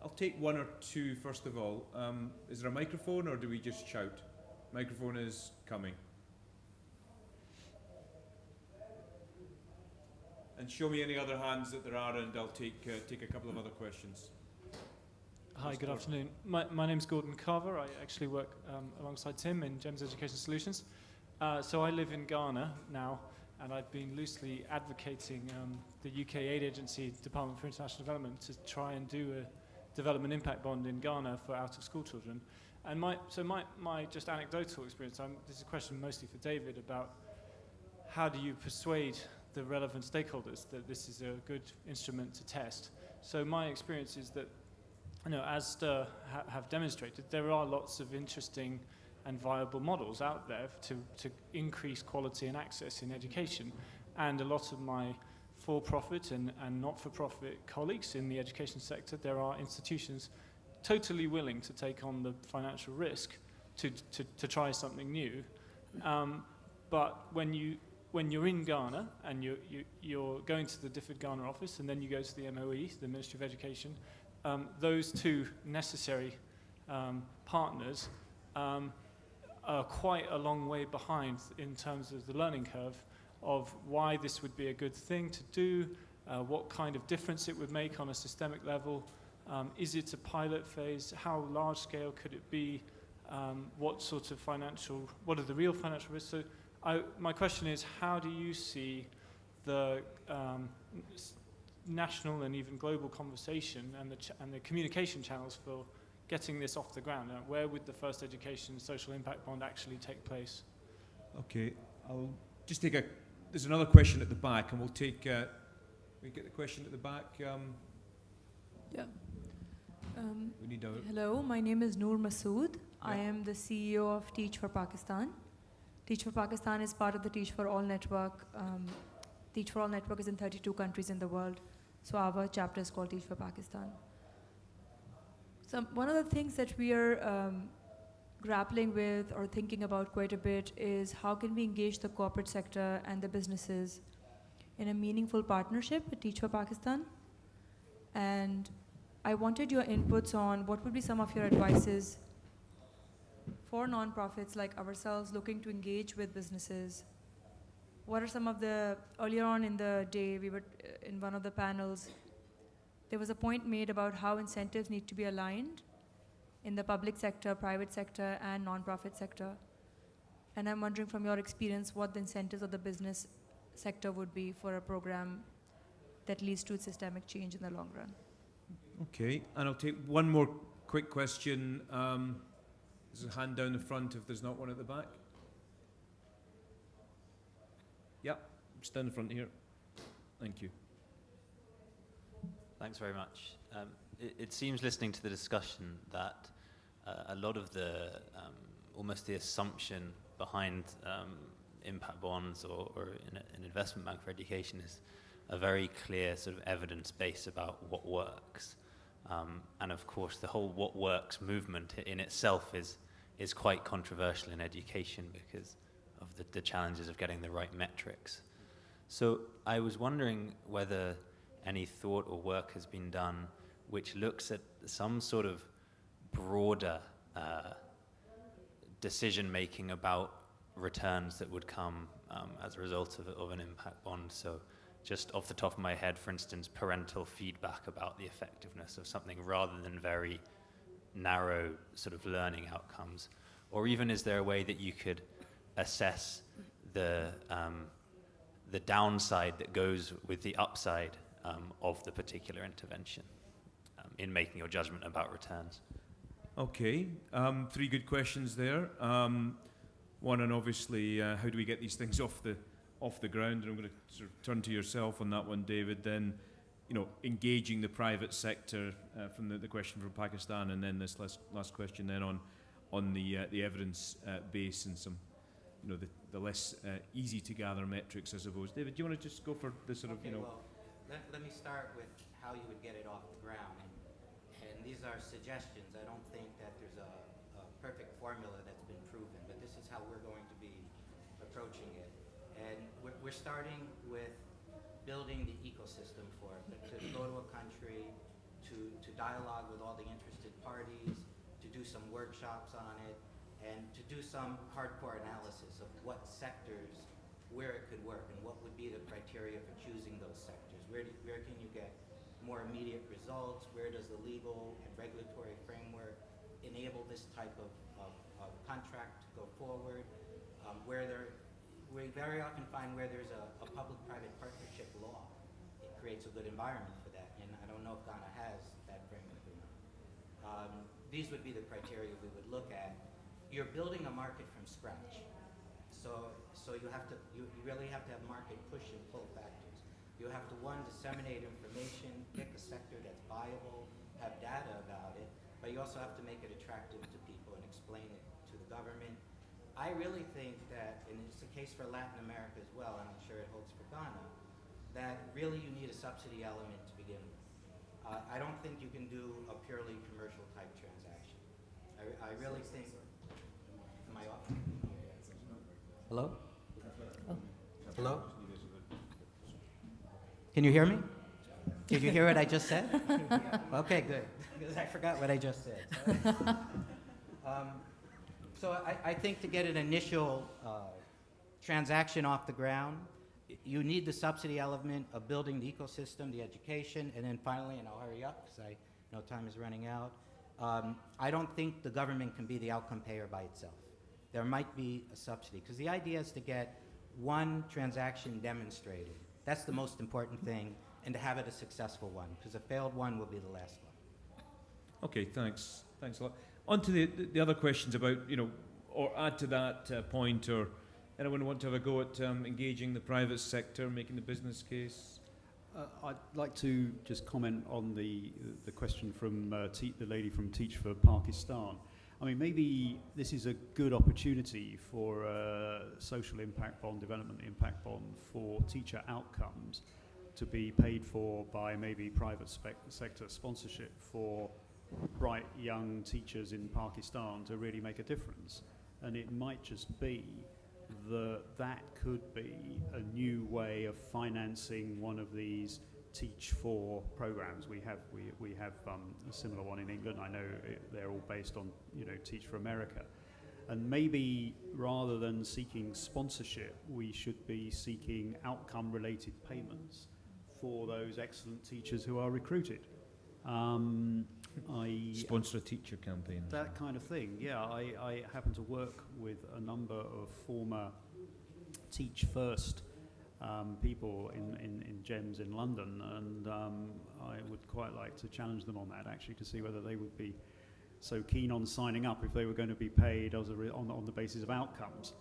I'll take one or two first of all. Is there a microphone, or do we just shout? Microphone is coming. And show me any other hands that there are, and I'll take a couple of other questions. Hi, good afternoon. My name's Gordon Carver. I actually work alongside Tim in GEMS Education Solutions. So I live in Ghana now, and I've been loosely advocating the UK aid agency, Department for International Development, to try and do a development impact bond in Ghana for out-of-school children. And my just anecdotal experience, this is a question mostly for David, about how do you persuade the relevant stakeholders that this is a good instrument to test. So my experience is that, as have demonstrated, there are lots of interesting and viable models out there to increase quality and access in education. And a lot of my for-profit and not-for-profit colleagues in the education sector, there are institutions totally willing to take on the financial risk to try something new. But when you're in Ghana and you're going to the DFID Ghana office, and then you go to the MOE, the Ministry of Education, those two necessary partners are quite a long way behind in terms of the learning curve of why this would be a good thing to do, what kind of difference it would make on a systemic level. Is it a pilot phase? How large scale could it be? What are the real financial risks? So my question is, how do you see the national and even global conversation and the communication channels for getting this off the ground? Where would the first education social impact bond actually take place? Okay, I'll just take there's another question at the back, and we'll take, we get the question at the back. Yeah. We need a... Hello, my name is Noor Masood. Yeah. I am the CEO of Teach for Pakistan. Teach for Pakistan is part of the Teach for All network. Teach for All network is in 32 countries in the world. So our chapter is called Teach for Pakistan. So one of the things that we are grappling with or thinking about quite a bit is how can we engage the corporate sector and the businesses in a meaningful partnership with Teach for Pakistan. And I wanted your inputs on what would be some of your advices for nonprofits like ourselves looking to engage with businesses. What are some of the, earlier on in the day, we were in one of the panels, there was a point made about how incentives need to be aligned in the public sector, private sector, and nonprofit sector. And I'm wondering from your experience what the incentives of the business sector would be for a program that leads to systemic change in the long run. Okay, and I'll take one more quick question. There's a hand down the front if there's not one at the back. Yeah, just down the front here. Thank you. Thanks very much. It seems listening to the discussion that a lot of the, almost the assumption behind impact bonds or an investment bank for education is a very clear sort of evidence base about what works. And of course, the whole what works movement in itself is quite controversial in education because of the challenges of getting the right metrics. So I was wondering whether any thought or work has been done which looks at some sort of broader decision-making about returns that would come as a result of an impact bond. So just off the top of my head, for instance, parental feedback about the effectiveness of something rather than very narrow sort of learning outcomes. Or even is there a way that you could assess the downside that goes with the upside of the particular intervention in making your judgment about returns? Okay, three good questions there. One, and obviously, how do we get these things off the ground? And I'm going to sort of turn to yourself on that one, David. Then, engaging the private sector from the question from Pakistan, and then this last question then on the evidence base and some, the less easy to gather metrics, I suppose. David, do you want to just go for the sort of, Well, let me start with how you would get it off the ground. And these are suggestions. I don't think that there's a perfect formula that's been proven, but this is how we're going to be approaching it. And we're starting with building the ecosystem for it, to go to a country, to dialogue with all the interested parties, to do some workshops on it, and to do some hardcore analysis of what sectors, where it could work, and what would be the criteria for choosing those sectors. Where can you get more immediate results? Where does the legal and regulatory framework enable this type of contract to go forward? We very often find where there's a public-private partnership law, it creates a good environment for that. And I don't know if Ghana has that framework or not. These would be the criteria we would look at. You're building a market from scratch. So you really have to have market push and pull factors. You have to, one, disseminate information, pick a sector that's viable, have data about it, but you also have to make it attractive to people and explain it to the government. I really think that, and it's the case for Latin America as well, and I'm sure it holds for Ghana, that really you need a subsidy element to begin with. I don't think you can do a purely commercial type transaction. I really think, am I off? Hello? Oh. Hello? Can you hear me? Did you hear what I just said? Okay, good, because I forgot what I just said. So I think to get an initial transaction off the ground, you need the subsidy element of building the ecosystem, the education, and then finally, and I'll hurry up because I know time is running out, I don't think the government can be the outcome payer by itself. There might be a subsidy, because the idea is to get one transaction demonstrated. That's the most important thing, and to have it a successful one, because a failed one will be the last one. Okay, thanks a lot. On to the other questions about, or add to that point, or anyone want to have a go at engaging the private sector, making the business case? I'd like to just comment on the question from the lady from Teach for Pakistan. I mean, maybe this is a good opportunity for a social impact bond, development impact bond for teacher outcomes to be paid for by maybe private sector sponsorship for bright young teachers in Pakistan to really make a difference. And it might just be that could be a new way of financing one of these Teach for programs. We have a similar one in England. I know they're all based on Teach for America. And maybe rather than seeking sponsorship, we should be seeking outcome-related payments for those excellent teachers who are recruited. Sponsor a teacher campaign. That kind of thing, yeah. I happen to work with a number of former Teach First people in GEMS in London, and I would quite like to challenge them on that, actually, to see whether they would be so keen on signing up if they were going to be paid on the basis of outcomes,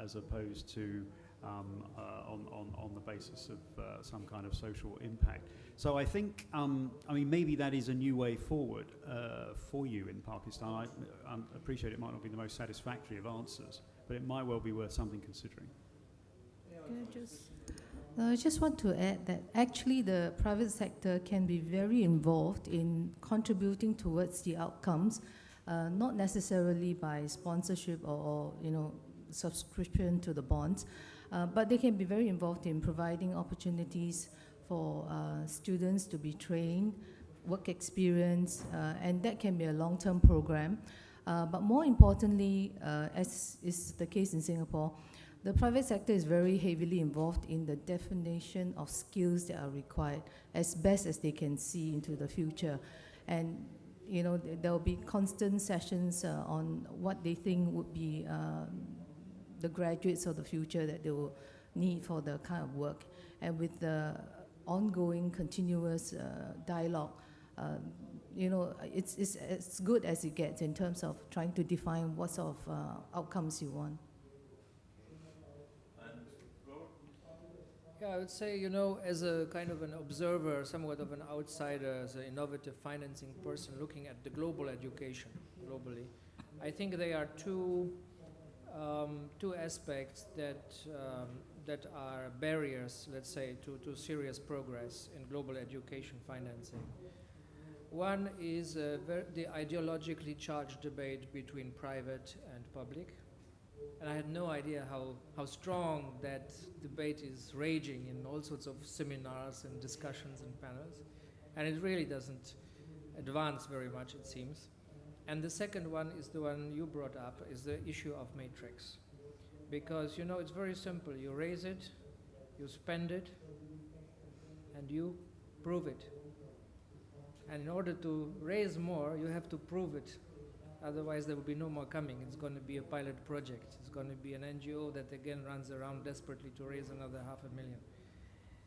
as opposed to on the basis of some kind of social impact. So I think, maybe that is a new way forward for you in Pakistan. I appreciate it might not be the most satisfactory of answers, but it might well be worth something considering. I just want to add that actually the private sector can be very involved in contributing towards the outcomes, not necessarily by sponsorship or subscription to the bonds, but they can be very involved in providing opportunities for students to be trained, work experience, and that can be a long-term program. But more importantly, as is the case in Singapore, the private sector is very heavily involved in the definition of skills that are required as best as they can see into the future. And there will be constant sessions on what they think would be the graduates of the future that they will need for the kind of work. And with the ongoing continuous dialogue, it's as good as it gets in terms of trying to define what sort of outcomes you want. Yeah, I would say, as a kind of an observer, somewhat of an outsider, as an innovative financing person looking at the global education globally, I think there are two aspects that are barriers, let's say, to serious progress in global education financing. One is the ideologically charged debate between private and public. And I had no idea how strong that debate is raging in all sorts of seminars and discussions and panels. And it really doesn't advance very much, it seems. And the second one is the one you brought up, is the issue of matrix. Because, it's very simple. You raise it, you spend it, and you prove it. And in order to raise more, you have to prove it. Otherwise, there will be no more coming. It's going to be a pilot project. It's going to be an NGO that again runs around desperately to raise another 500,000.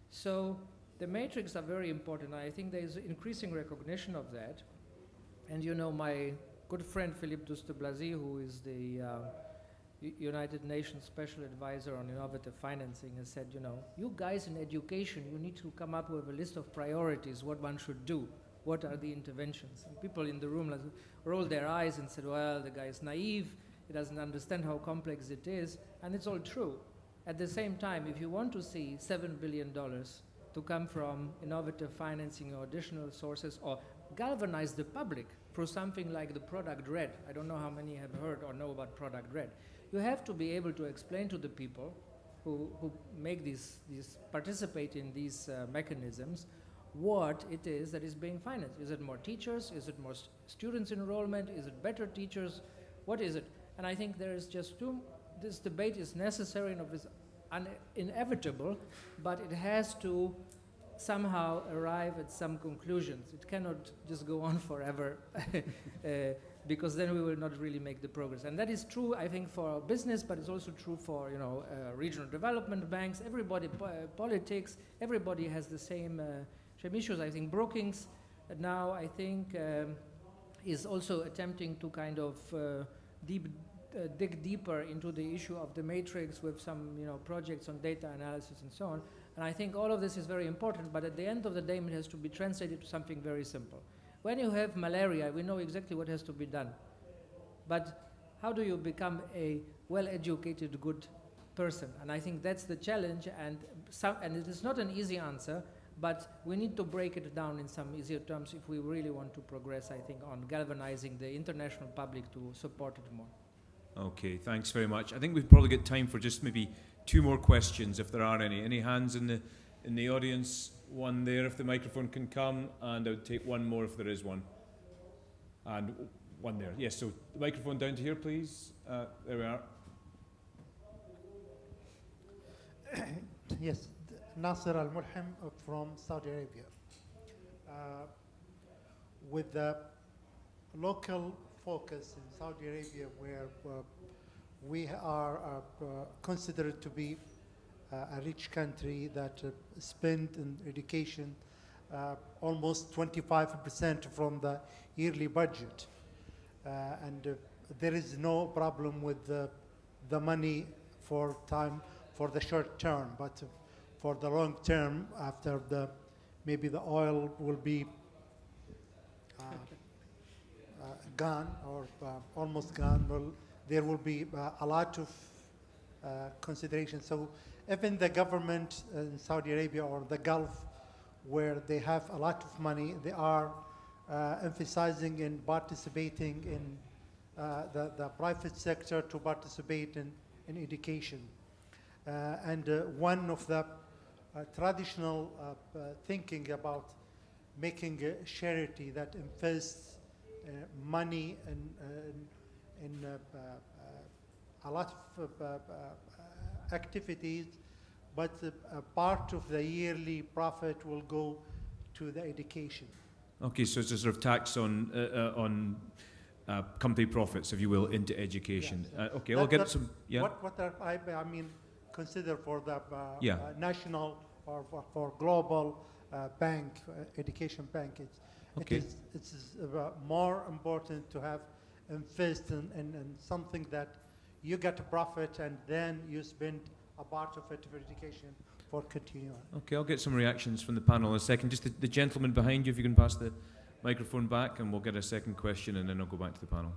So the matrix are very important. I think there is increasing recognition of that. And my good friend Philippe Douste-Blazy, who is the United Nations Special Advisor on Innovative Financing, has said, you guys in education, you need to come up with a list of priorities, what one should do. What are the interventions? And people in the room rolled their eyes and said, well, the guy is naive, he doesn't understand how complex it is, and it's all true. At the same time, if you want to see $7 billion to come from innovative financing or additional sources, or galvanize the public through something like the Product Red, I don't know how many have heard or know about Product Red, you have to be able to explain to the people who make participate in these mechanisms, what it is that is being financed. Is it more teachers? Is it more students enrollment? Is it better teachers? What is it? And I think there is just this debate is necessary and is inevitable, but it has to somehow arrive at some conclusions. It cannot just go on forever because then we will not really make the progress. And that is true, I think, for business, but it's also true for regional development banks, everybody, politics, everybody has the same issues. I think Brookings now, I think, is also attempting to kind of dig deeper into the issue of the matrix with some, projects on data analysis and so on. And I think all of this is very important, but at the end of the day, it has to be translated to something very simple. When you have malaria, we know exactly what has to be done. But how do you become a well-educated, good person? And I think that's the challenge, and it is not an easy answer, But we need to break it down in some easier terms if we really want to progress, I think, on galvanizing the international public to support it more. Okay, thanks very much. I think we've probably got time for just maybe 2 more questions, if there are any. Any hands in the audience? One there, if the microphone can come, and I would take one more if there is one. And one there. Yes, so the microphone down to here, please. There we are. Yes, Nasser Al-Mulhim from Saudi Arabia. With the local focus in Saudi Arabia, where we are considered to be a rich country that spend in education almost 25% from the yearly budget. And there is no problem with the money for the short term, but for the long term, after maybe the oil will be gone or almost gone, well, there will be a lot of consideration. So even the government in Saudi Arabia or the Gulf, where they have a lot of money, they are emphasizing and participating in the private sector to participate in education. And one of the traditional thinking about making a charity that invests money in a lot of activities, but a part of the yearly profit will go to the education. Okay, so it's a sort of tax on company profits, if you will, into education. Yes. Okay, I'll get some. Yeah. What are, I mean, consider for the Yeah. national or for global bank, education bank. Okay. It's more important to have invest in something that you get a profit and then you spend a part of it for education for continuing. Okay, I'll get some reactions from the panel in a second. Just the gentleman behind you, if you can pass the microphone back, and we'll get a second question, and then I'll go back to the panel.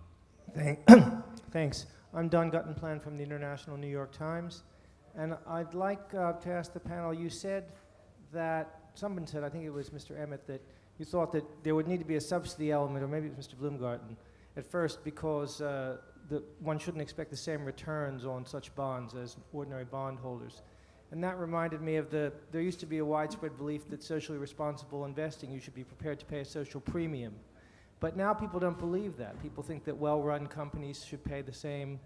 Thanks. I'm Don Guttenplan from the International New York Times, and I'd like to ask the panel, you said that, someone said, I think it was Mr. Emmett, that you thought that there would need to be a subsidy element, or maybe it was Mr. Bloomgarten, at first, because one shouldn't expect the same returns on such bonds as ordinary bondholders. And that reminded me of there used to be a widespread belief that socially responsible investing, you should be prepared to pay a social premium. But now people don't believe that. People think that well-run companies should pay the same,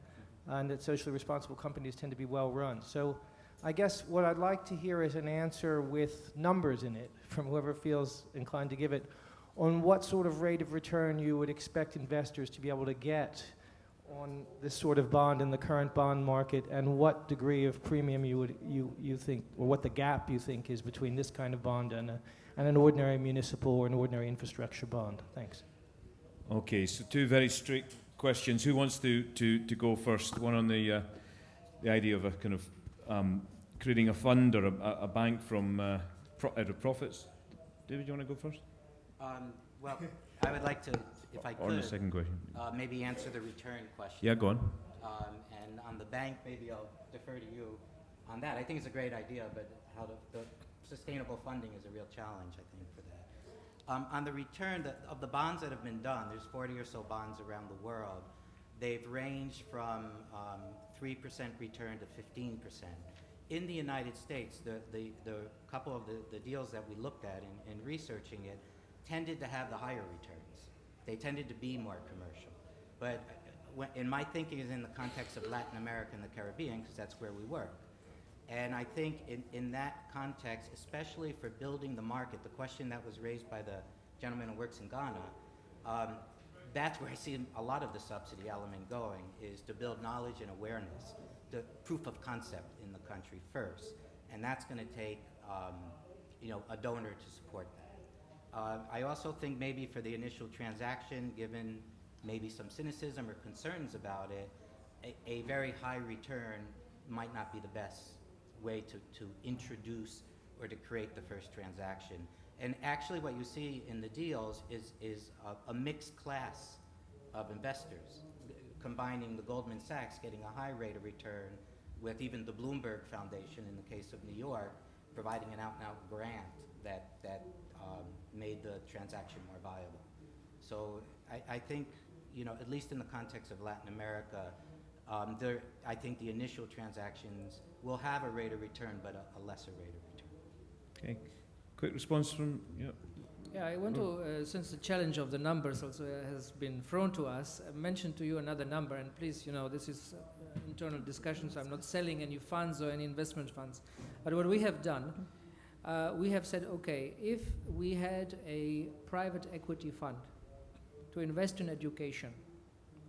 and that socially responsible companies tend to be well-run. So I guess what I'd like to hear is an answer with numbers in it, from whoever feels inclined to give it, on what sort of rate of return you would expect investors to be able to get on this sort of bond in the current bond market, and what degree of premium you think, or what the gap you think is between this kind of bond and an ordinary municipal or an ordinary infrastructure bond. Thanks. Okay, so 2 very straight questions. Who wants to go first? One on the idea of a kind of creating a fund or a bank from out of profits. David, you want to go first? Well, I would like to, if I could, on the second question. maybe answer the return question. Yeah, go on. And on the bank, maybe I'll defer to you on that. I think it's a great idea, but how the sustainable funding is a real challenge, I think, for that. On the return of the bonds that have been done, there's 40 or so bonds around the world. They've ranged from 3% return to 15%. In the United States, the couple of the deals that we looked at in researching it tended to have the higher returns. They tended to be more commercial. But in my thinking is in the context of Latin America and the Caribbean, because that's where we work. And I think in that context, especially for building the market, the question that was raised by the gentleman who works in Ghana, that's where I see a lot of the subsidy element going, is to build knowledge and awareness, the proof of concept in the country first. And that's going to take a donor to support that. I also think maybe for the initial transaction, given maybe some cynicism or concerns about it, a very high return might not be the best way to introduce or to create the first transaction. And actually what you see in the deals is a mixed class of investors, combining the Goldman Sachs getting a high rate of return with even the Bloomberg Foundation in the case of New York, providing an out-and-out grant that made the transaction more viable. So I think, at least in the context of Latin America, I think the initial transactions will have a rate of return, but a lesser rate of return. Okay. Quick response from you. Yeah, I want to, since the challenge of the numbers also has been thrown to us, mention to you another number, and please, this is internal discussion, so I'm not selling any funds or any investment funds. But what we have done, we have said, okay, if we had a private equity fund to invest in education,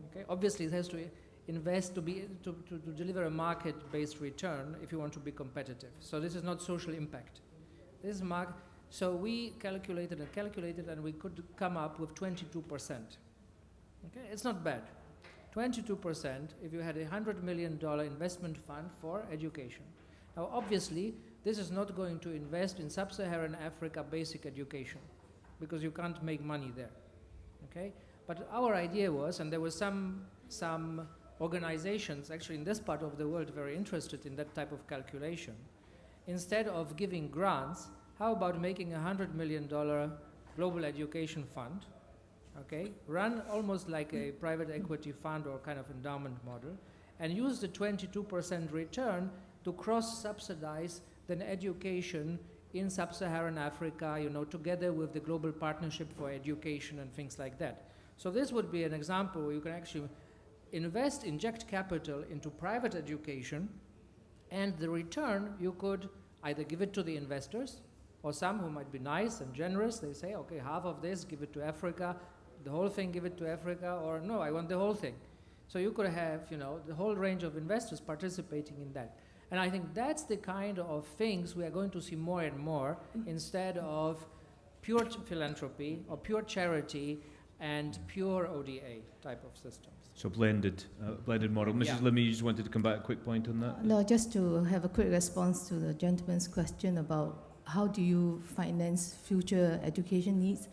okay, obviously it has to invest to deliver a market-based return if you want to be competitive. So this is not social impact. This is so we calculated, and we could come up with 22%. Okay, it's not bad. 22% if you had a $100 million investment fund for education. Now, obviously, this is not going to invest in sub-Saharan Africa basic education because you can't make money there. Okay, but our idea was, and there were some organizations actually in this part of the world very interested in that type of calculation. Instead of giving grants, how about making a $100 million global education fund, okay, run almost like a private equity fund or kind of endowment model, and use the 22% return to cross-subsidize then education in sub-Saharan Africa, together with the Global Partnership for Education and things like that. So this would be an example where you can actually inject capital into private education, and the return you could either give it to the investors, or some who might be nice and generous, they say, okay, half of this, give it to Africa, the whole thing, give it to Africa, or no, I want the whole thing. So you could have, the whole range of investors participating in that. And I think that's the kind of things we are going to see more and more instead of pure philanthropy or pure charity and pure ODA type of systems. So blended model. Mrs. Lim, you just wanted to come back a quick point on that? No, just to have a quick response to the gentleman's question about how do you finance future education needs.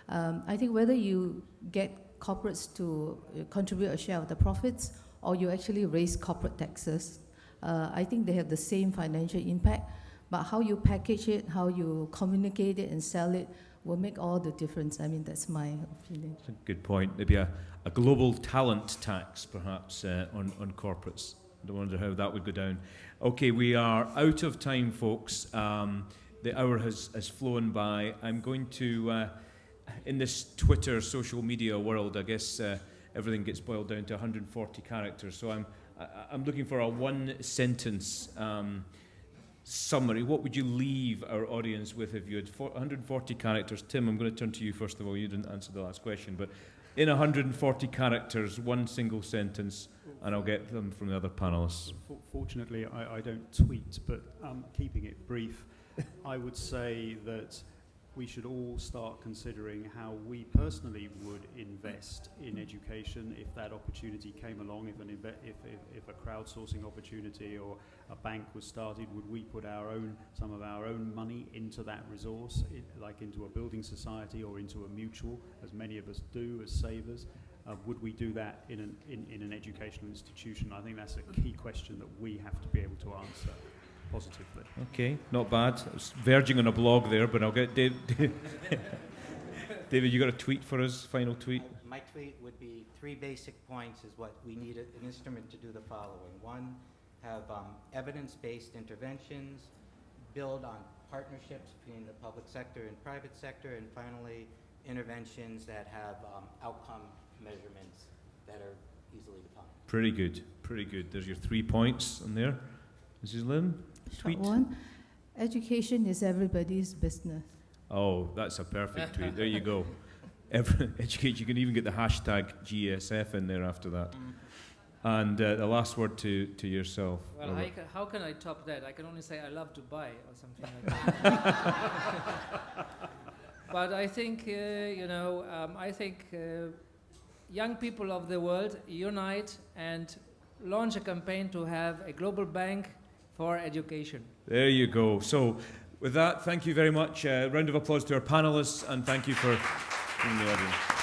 I think whether you get corporates to contribute a share of the profits or you actually raise corporate taxes, I think they have the same financial impact, but how you package it, how you communicate it and sell it will make all the difference. I mean, that's my opinion. That's a good point. Maybe a global talent tax, perhaps, on corporates. I wonder how that would go down. Okay, we are out of time, folks. The hour has flown by. I'm going to, in this Twitter social media world, I guess everything gets boiled down to 140 characters. So I'm looking for a one-sentence summary. What would you leave our audience with if you had 140 characters? Tim, I'm going to turn to you first of all. You didn't answer the last question, but in 140 characters, one single sentence, and I'll get them from the other panelists. Fortunately, I don't tweet, but keeping it brief, I would say that we should all start considering how we personally would invest in education if that opportunity came along, if a crowdsourcing opportunity or a bank was started. Would we put some of our own money into that resource, like into a building society or into a mutual, as many of us do as savers? Would we do that in an educational institution? I think that's a key question that we have to be able to answer positively. Okay, not bad. I was verging on a blog there, but I'll get Dave. David, you got a tweet for us? Final tweet? My tweet would be 3 basic points is what we need an instrument to do the following. 1, have evidence-based interventions, build on partnerships between the public sector and private sector, and finally, interventions that have outcome measurements that are easily defined. Pretty good, pretty good. There's your 3 points on there. Mrs. Lim? Tweet. Short one. Education is everybody's business. Oh, that's a perfect tweet. There you go. Educate. You can even get the hashtag GESF in there after that. And the last word to yourself. Well, how can I top that? I can only say I love Dubai or something like that. But I think, young people of the world unite and launch a campaign to have a global bank for education. There you go. So with that, thank you very much. Round of applause to our panelists, and thank you for being in the audience.